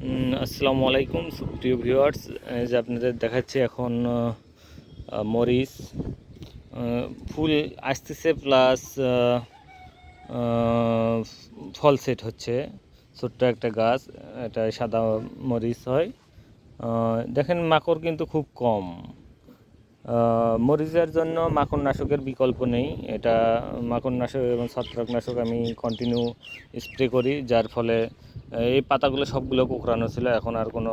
আসসালামু আলাইকুম সুপ্রিয় ভিউয়ার্স, যে আপনাদের দেখাচ্ছি এখন মরিচ ফুল আসতেছে প্লাস ফল সেট হচ্ছে। ছোট্ট একটা গাছ, এটা সাদা মরিচ হয়। দেখেন মাকড় কিন্তু খুব কম। মরিচের জন্য মাকড়নাশকের বিকল্প নেই। এটা মাকড়নাশক এবং ছত্রাকনাশক আমি কন্টিনিউ স্প্রে করি, যার ফলে এই পাতাগুলো সবগুলো কোঁকড়ানো ছিল। এখন আর কোনো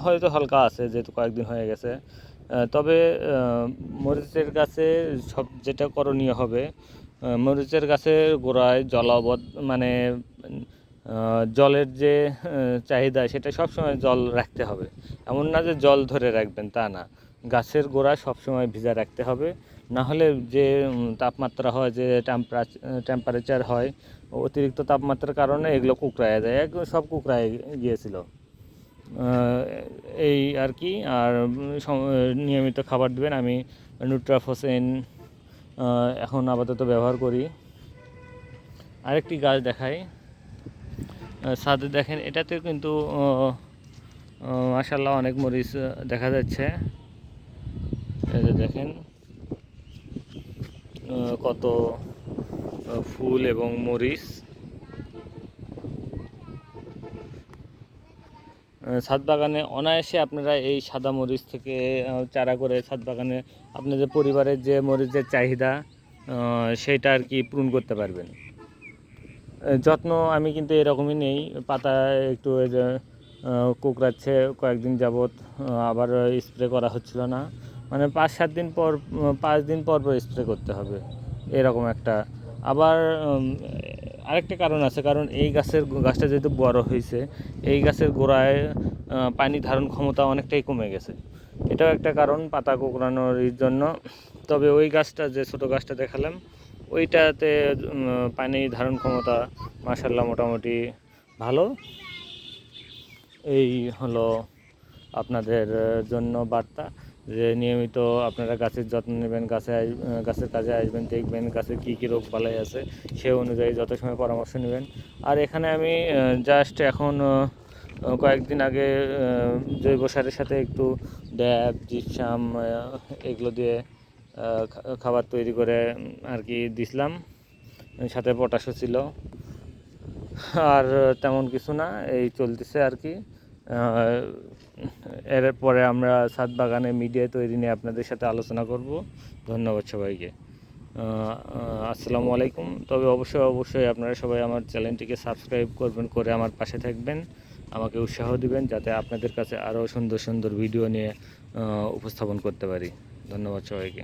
হয়তো হালকা আছে, যেহেতু কয়েকদিন হয়ে গেছে। তবে মরিচের গাছে সব যেটা করণীয় হবে, মরিচের গাছের গোড়ায় মানে জলের যে চাহিদা, সেটা সবসময় জল রাখতে হবে। এমন না যে জল ধরে রাখবেন, তা না। গাছের গোড়া সবসময় ভিজা রাখতে হবে, না হলে যে তাপমাত্রা হয়, যে টেম্পারেচার হয়, অতিরিক্ত তাপমাত্রার কারণে এগুলো কুঁকড়ায় যায়, একদম সব কুঁকড়ায় গিয়েছিল। এই আর কি। আর নিয়মিত খাবার দেবেন। আমি নিউট্রাফোসেন এখন আপাতত ব্যবহার করি। আরেকটি গাছ দেখাই, ছাদে দেখেন, এটাতে কিন্তু মাশাআল্লাহ অনেক মরিচ দেখা যাচ্ছে। এই যে দেখেন কত ফুল এবং মরিচ। ছাদ বাগানে অনায়াসে আপনারা এই সাদা মরিচ থেকে চারা করে ছাদ বাগানে আপনাদের পরিবারের যে মরিচের চাহিদা, সেইটা আর কি পূরণ করতে পারবেন। যত্ন আমি কিন্তু এরকমই নেই। পাতা একটু কুকড়াচ্ছে কয়েকদিন যাবৎ, আবার স্প্রে করা হচ্ছিল না। মানে 5-7 দিন পর, 5 দিন পর পর স্প্রে করতে হবে, এরকম একটা। আবার আরেকটা কারণ আছে, কারণ এই গাছটা যেহেতু বড় হয়েছে, এই গাছের গোড়ায় পানি ধারণ ক্ষমতা অনেকটাই কমে গেছে। এটাও একটা কারণ পাতা কুকড়ানোর জন্য। তবে ওই গাছটা, যে ছোটো গাছটা দেখালাম, ওইটাতে পানি ধারণ ক্ষমতা মাশাআল্লাহ মোটামুটি ভালো। এই হলো আপনাদের জন্য বার্তা, যে নিয়মিত আপনারা গাছের যত্ন নেবেন, গাছের কাজে আসবেন, দেখবেন গাছের কী কী রোগ বালাই আছে, সে অনুযায়ী যত সময় পরামর্শ নেবেন। আর এখানে আমি জাস্ট এখন কয়েকদিন আগে জৈব সারের সাথে একটু ড্যাপ, জিপসাম এগুলো দিয়ে খাবার তৈরি করে আর কি দিছিলাম, সাথে পটাশও ছিল। আর তেমন কিছু না, এই চলতেছে আর কি। এরপরে আমরা ছাদ বাগানে মিডিয়া তৈরি নিয়ে আপনাদের সাথে আলোচনা করব। ধন্যবাদ সবাইকে। আসসালামু আলাইকুম। তবে অবশ্যই আপনারা সবাই আমার চ্যানেলটিকে সাবস্ক্রাইব করবেন, করে আমার পাশে থাকবেন, আমাকে উৎসাহ দিবেন, যাতে আপনাদের কাছে আরও সুন্দর সুন্দর ভিডিও নিয়ে উপস্থাপন করতে পারি। ধন্যবাদ সবাইকে।